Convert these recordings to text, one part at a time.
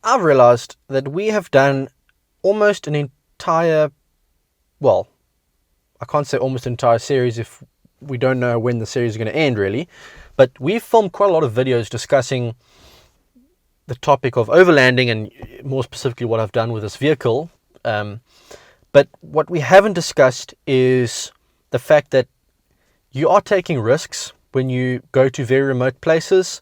I've realized that we have done almost an entire, well, I can't say almost an entire series if we don't know when the series is going to end really, but we've filmed quite a lot of videos discussing the topic of overlanding and more specifically what I've done with this vehicle. But what we haven't discussed is the fact that you are taking risks when you go to very remote places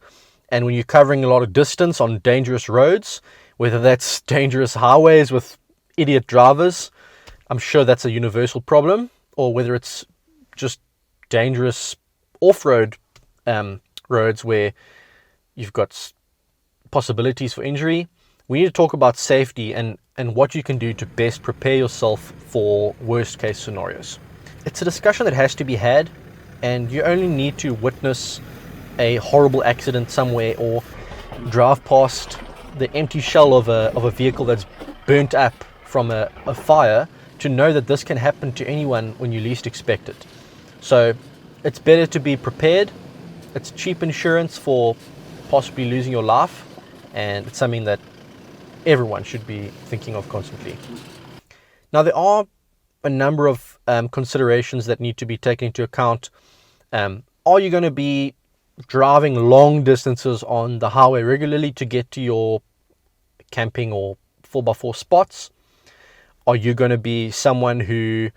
and when you're covering a lot of distance on dangerous roads, whether that's dangerous highways with idiot drivers, I'm sure that's a universal problem, or whether it's just dangerous off-road roads where you've got possibilities for injury. We need to talk about safety and what you can do to best prepare yourself for worst case scenarios. It's a discussion that has to be had, and you only need to witness a horrible accident somewhere or drive past the empty shell of a vehicle that's burnt up from a fire to know that this can happen to anyone when you least expect it. So it's better to be prepared. It's cheap insurance for possibly losing your life, and it's something that everyone should be thinking of constantly. Now, there are a number of considerations that need to be taken into account. Are you going to be driving long distances on the highway regularly to get to your camping or 4x4 spots? Are you going to be someone who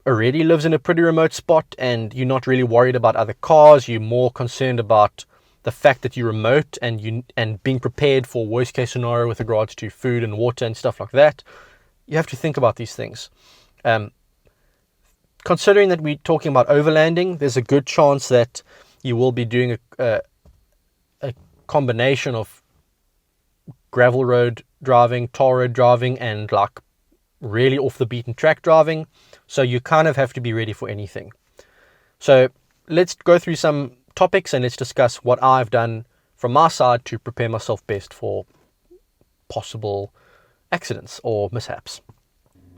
already lives in a pretty remote spot and you're not really worried about other cars? You're more concerned about the fact that you're remote and being prepared for worst case scenario with regards to food and water and stuff like that. You have to think about these things. Considering that we're talking about overlanding, there's a good chance that you will be doing a combination of gravel road driving, tar road driving, and like really off the beaten track driving. So you kind of have to be ready for anything. So let's go through some topics and let's discuss what I've done from my side to prepare myself best for possible accidents or mishaps.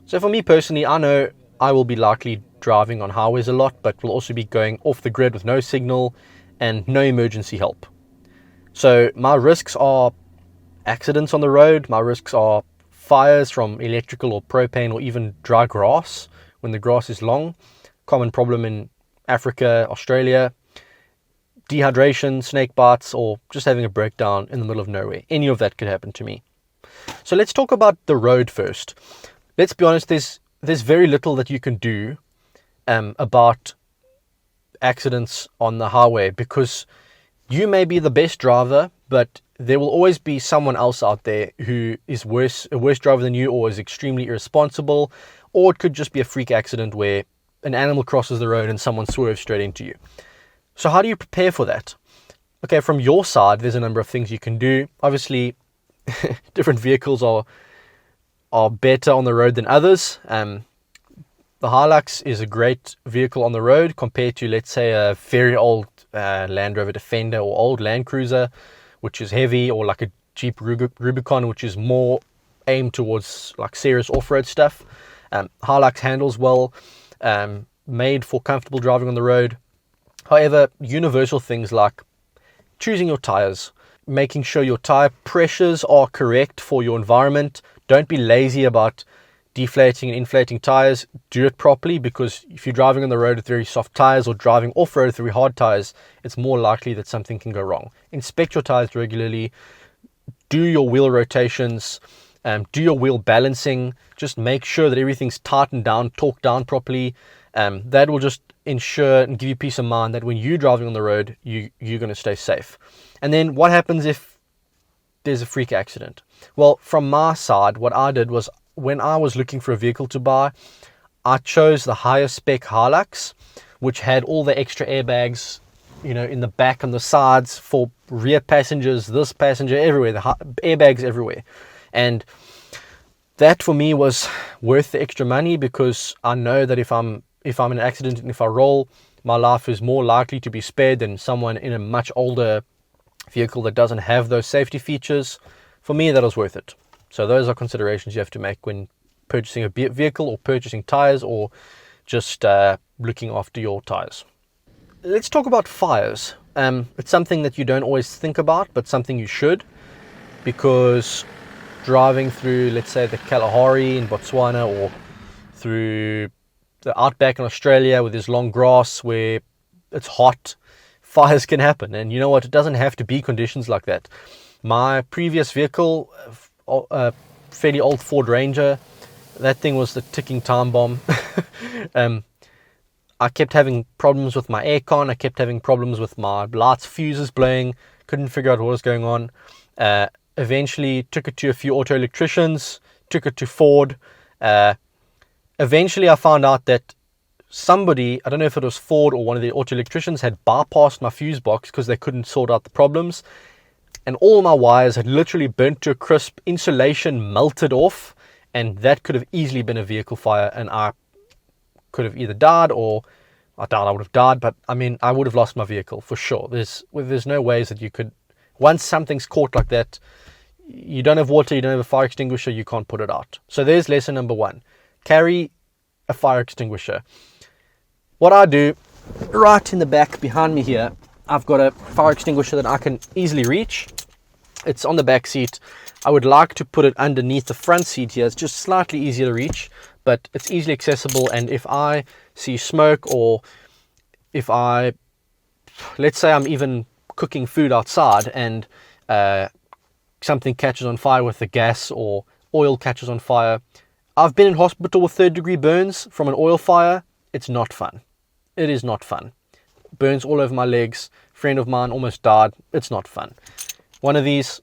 So for me personally, I know I will be likely driving on highways a lot, but will also be going off the grid with no signal and no emergency help. So my risks are accidents on the road. My risks are fires from electrical or propane or even dry grass when the grass is long. Common problem in Africa, Australia. Dehydration, snake bites, or just having a breakdown in the middle of nowhere. Any of that could happen to me. So let's talk about the road first. Let's be honest, there's very little that you can do about accidents on the highway, because you may be the best driver, but there will always be someone else out there who is a worse driver than you, or is extremely irresponsible, or it could just be a freak accident where an animal crosses the road and someone swerves straight into you. So how do you prepare for that? Okay, from your side, there's a number of things you can do. Obviously, different vehicles are better on the road than others. The Hilux is a great vehicle on the road compared to, let's say, a very old Land Rover Defender or old Land Cruiser, which is heavy, or like a Jeep Rubicon, which is more aimed towards like serious off-road stuff. Hilux handles well, made for comfortable driving on the road. However, universal things like choosing your tires, making sure your tire pressures are correct for your environment. Don't be lazy about deflating and inflating tires. Do it properly, because if you're driving on the road with very soft tires or driving off-road with very hard tires, it's more likely that something can go wrong. Inspect your tires regularly. Do your wheel rotations. Do your wheel balancing. Just make sure that everything's tightened down, torqued down properly. That will just ensure and give you peace of mind that when you're driving on the road, you're going to stay safe. And then what happens if there's a freak accident? Well, from my side, what I did was, when I was looking for a vehicle to buy, I chose the higher spec Hilux, which had all the extra airbags, in the back and the sides for rear passengers, this passenger, everywhere, the airbags everywhere. And that for me was worth the extra money, because I know that if I'm in an accident and if I roll, my life is more likely to be spared than someone in a much older vehicle that doesn't have those safety features. For me, that was worth it. So those are considerations you have to make when purchasing a vehicle or purchasing tires, or just looking after your tires. Let's talk about fires. It's something that you don't always think about, but something you should, because driving through, let's say, the Kalahari in Botswana, or through the outback in Australia with this long grass where it's hot, fires can happen. And you know what? It doesn't have to be conditions like that. My previous vehicle, a fairly old Ford Ranger, that thing was the ticking time bomb. I kept having problems with my aircon. I kept having problems with my lights fuses blowing. Couldn't figure out what was going on. Eventually took it to a few auto electricians, took it to Ford. Eventually I found out that somebody, I don't know if it was Ford or one of the auto electricians, had bypassed my fuse box because they couldn't sort out the problems. And all my wires had literally burnt to a crisp, insulation melted off, and that could have easily been a vehicle fire, and I could have either died, or I doubt I would have died, but I mean, I would have lost my vehicle for sure. There's no ways that you could, once something's caught like that, you don't have water, you don't have a fire extinguisher, you can't put it out. So there's lesson number 1. Carry a fire extinguisher. What I do, right in the back behind me here, I've got a fire extinguisher that I can easily reach. It's on the back seat. I would like to put it underneath the front seat here. It's just slightly easier to reach, but it's easily accessible. And if I see smoke, or if let's say I'm even cooking food outside and something catches on fire with the gas, or oil catches on fire. I've been in hospital with 3rd-degree burns from an oil fire. It's not fun. It is not fun. Burns all over my legs. Friend of mine almost died. It's not fun. One of these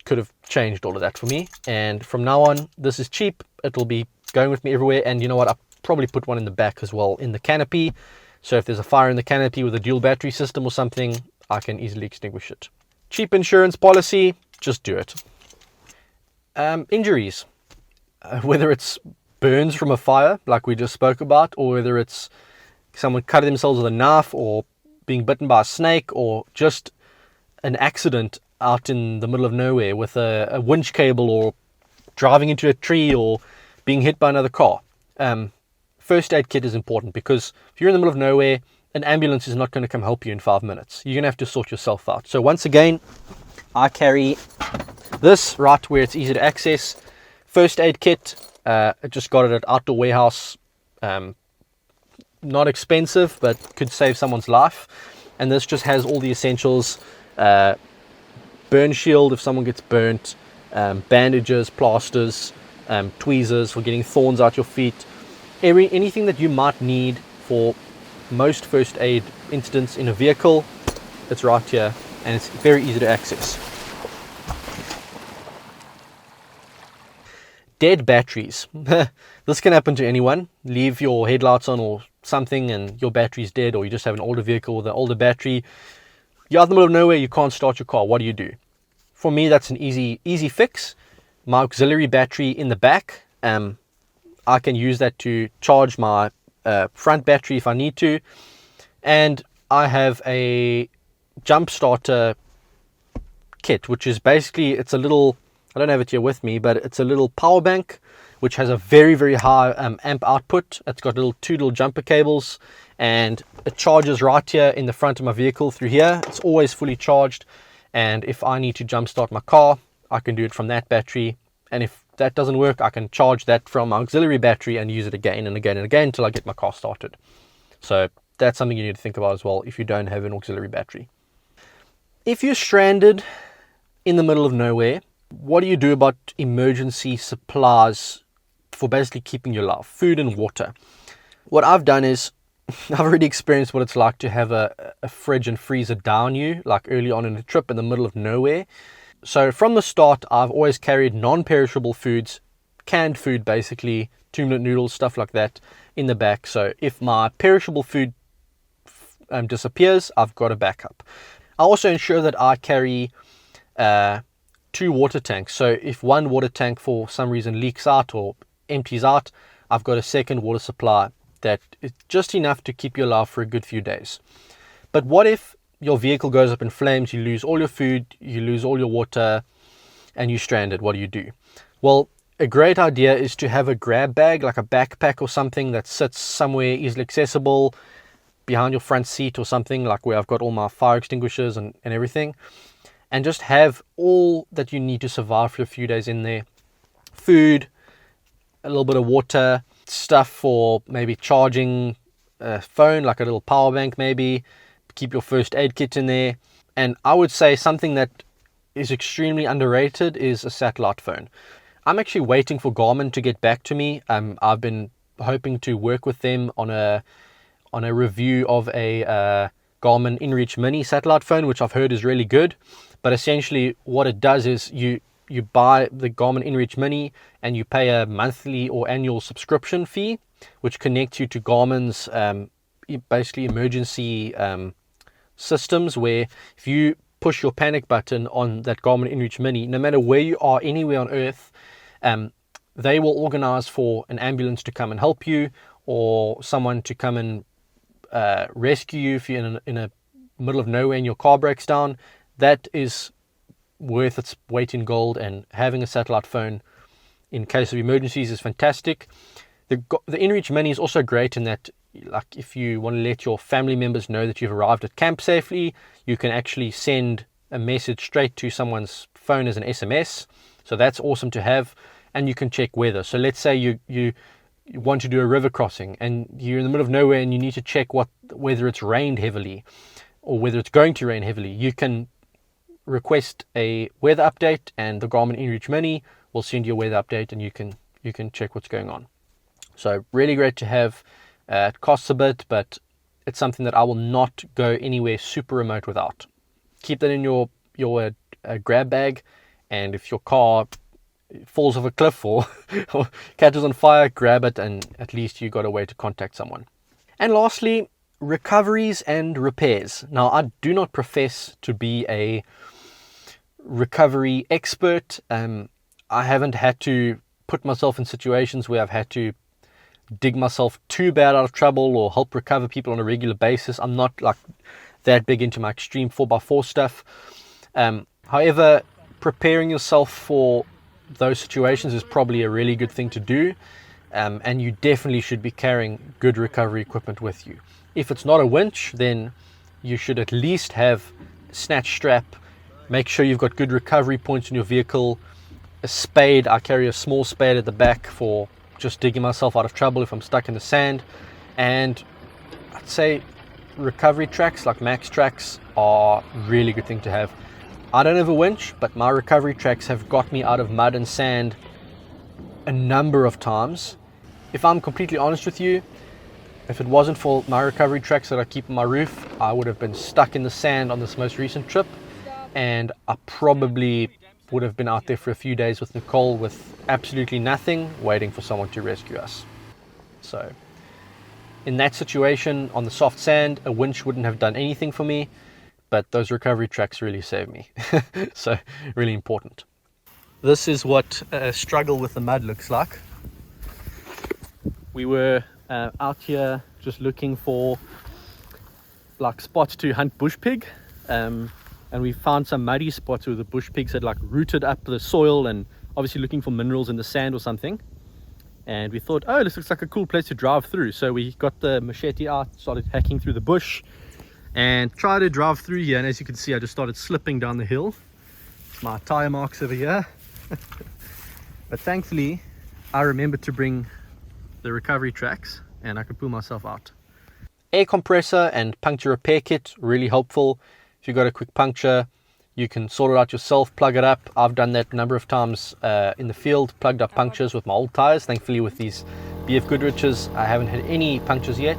could have changed all of that for me. And from now on, this is cheap. It'll be going with me everywhere. And you know what? I'll probably put one in the back as well, in the canopy. So if there's a fire in the canopy with a dual battery system or something, I can easily extinguish it. Cheap insurance policy, just do it. Injuries. Whether it's burns from a fire, like we just spoke about, or whether it's someone cutting themselves with a knife, or being bitten by a snake, or just an accident out in the middle of nowhere with a winch cable, or driving into a tree, or being hit by another car. First aid kit is important, because if you're in the middle of nowhere, an ambulance is not going to come help you in 5 minutes. You're going to have to sort yourself out. So once again, I carry this right where it's easy to access. First aid kit. I just got it at Outdoor Warehouse. Not expensive, but could save someone's life. And this just has all the essentials. Burn shield if someone gets burnt. Bandages, plasters, tweezers for getting thorns out your feet. Anything that you might need for most first aid incidents in a vehicle, it's right here, and it's very easy to access. Dead batteries. This can happen to anyone. Leave your headlights on or something and your battery's dead, or you just have an older vehicle with an older battery. You're out in the middle of nowhere, you can't start your car. What do you do? For me, that's an easy fix. My auxiliary battery in the back. I can use that to charge my front battery if I need to. And I have a jump starter kit, which is basically, it's a little, I don't have it here with me, but it's a little power bank which has a very, very high amp output. It's got two little jumper cables, and it charges right here in the front of my vehicle through here. It's always fully charged, and if I need to jump start my car, I can do it from that battery. And if that doesn't work, I can charge that from my auxiliary battery and use it again and again and again until I get my car started. So that's something you need to think about as well if you don't have an auxiliary battery. If you're stranded in the middle of nowhere, what do you do about emergency supplies for basically keeping you alive? Food and water. What I've done is, I've already experienced what it's like to have a fridge and freezer down you, like early on in the trip in the middle of nowhere. So from the start, I've always carried non-perishable foods, canned food basically, 2-minute noodles, stuff like that in the back. So if my perishable food disappears, I've got a backup. I also ensure that I carry 2 water tanks. So if one water tank for some reason leaks out or empties out, I've got a second water supply that is just enough to keep you alive for a good few days. But what if your vehicle goes up in flames, you lose all your food, you lose all your water, and you're stranded? What do you do? Well, a great idea is to have a grab bag, like a backpack or something that sits somewhere easily accessible behind your front seat or something, like where I've got all my fire extinguishers and everything. and just have all that you need to survive for a few days in there. Food, a little bit of water, stuff for maybe charging a phone, like a little power bank maybe. Keep your first aid kit in there. And I would say something that is extremely underrated is a satellite phone. I'm actually waiting for Garmin to get back to me. I've been hoping to work with them on a review of a Garmin InReach Mini satellite phone, which I've heard is really good. But essentially what it does is you buy the Garmin InReach Mini and you pay a monthly or annual subscription fee, which connects you to Garmin's basically emergency systems, where if you push your panic button on that Garmin InReach Mini, no matter where you are anywhere on earth, they will organize for an ambulance to come and help you, or someone to come and rescue you if you're in a middle of nowhere and your car breaks down. That is worth its weight in gold, and having a satellite phone in case of emergencies is fantastic. The InReach Mini is also great in that, like, if you want to let your family members know that you've arrived at camp safely, you can actually send a message straight to someone's phone as an SMS. So that's awesome to have. And you can check weather. So let's say you want to do a river crossing and you're in the middle of nowhere and you need to check whether it's rained heavily or whether it's going to rain heavily. You can request a weather update, and the Garmin InReach Mini will send you a weather update, and you can check what's going on. So really great to have. It costs a bit, but it's something that I will not go anywhere super remote without. Keep that in your grab bag, and if your car falls off a cliff or catches on fire, grab it, and at least you got a way to contact someone. And lastly, recoveries and repairs. Now, I do not profess to be a recovery expert. I haven't had to put myself in situations where I've had to dig myself too bad out of trouble or help recover people on a regular basis. I'm not like that big into my extreme 4x4 stuff. However, preparing yourself for those situations is probably a really good thing to do, and you definitely should be carrying good recovery equipment with you. If it's not a winch, then you should at least have a snatch strap. Make sure you've got good recovery points in your vehicle. A spade. I carry a small spade at the back for just digging myself out of trouble if I'm stuck in the sand. And I'd say recovery tracks like max tracks are a really good thing to have. I don't have a winch, but my recovery tracks have got me out of mud and sand a number of times. If I'm completely honest with you, if it wasn't for my recovery tracks that I keep on my roof, I would have been stuck in the sand on this most recent trip, and I probably would have been out there for a few days with Nicole with absolutely nothing, waiting for someone to rescue us. So in that situation on the soft sand, a winch wouldn't have done anything for me, but those recovery tracks really saved me. So really important. This is what a struggle with the mud looks like. We were out here just looking for like spots to hunt bush pig, and we found some muddy spots where the bush pigs had like rooted up the soil, and obviously looking for minerals in the sand or something. And we thought, oh, this looks like a cool place to drive through. So we got the machete out, started hacking through the bush and tried to drive through here. And as you can see, I just started slipping down the hill. My tire marks over here. But thankfully I remembered to bring the recovery tracks and I could pull myself out. Air compressor and puncture repair kit, really helpful. If you've got a quick puncture, you can sort it out yourself, plug it up. I've done that a number of times in the field, plugged up punctures with my old tires. Thankfully with these BF Goodrich's, I haven't had any punctures yet.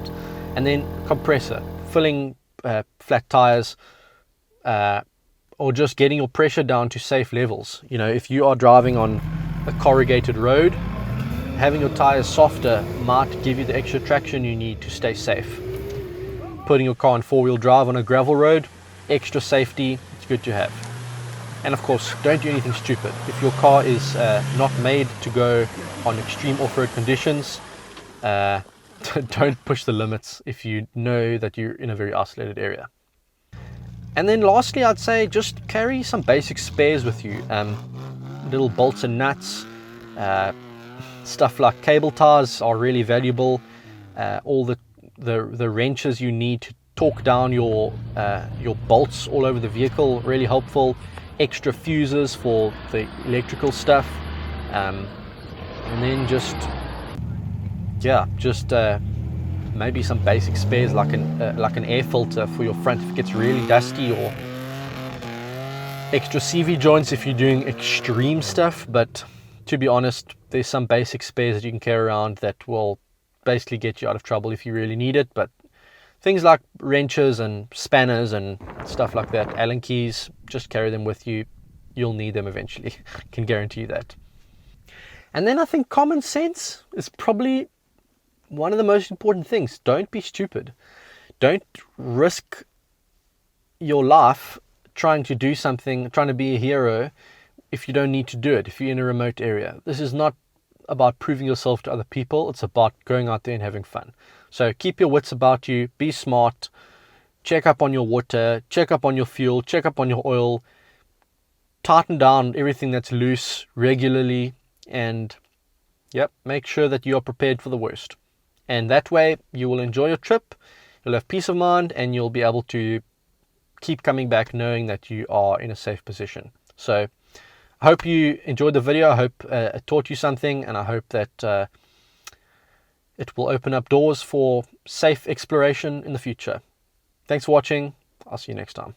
And then compressor, filling flat tires, or just getting your pressure down to safe levels. You know, if you are driving on a corrugated road, having your tires softer might give you the extra traction you need to stay safe. Putting your car in four-wheel drive on a gravel road, extra safety, it's good to have. And of course, don't do anything stupid. If your car is not made to go on extreme off-road conditions, don't push the limits if you know that you're in a very isolated area. And then lastly, I'd say just carry some basic spares with you. Little bolts and nuts, stuff like cable ties are really valuable. All the wrenches you need to torque down your bolts all over the vehicle, really helpful. extra fuses for the electrical stuff, and then just maybe some basic spares like an air filter for your front if it gets really dusty, or extra CV joints if you're doing extreme stuff. But to be honest, there's some basic spares that you can carry around that will basically get you out of trouble if you really need it. But things like wrenches and spanners and stuff like that, Allen keys, just carry them with you. You'll need them eventually. Can guarantee you that. And then I think common sense is probably one of the most important things. Don't be stupid. Don't risk your life trying to do something, trying to be a hero, if you don't need to do it, if you're in a remote area. This is not about proving yourself to other people. It's about going out there and having fun. So keep your wits about you, be smart, check up on your water, check up on your fuel, check up on your oil, tighten down everything that's loose regularly, and make sure that you are prepared for the worst. And that way you will enjoy your trip, you'll have peace of mind, and you'll be able to keep coming back knowing that you are in a safe position. So I hope you enjoyed the video. I hope it taught you something, and I hope that it will open up doors for safe exploration in the future. Thanks for watching. I'll see you next time.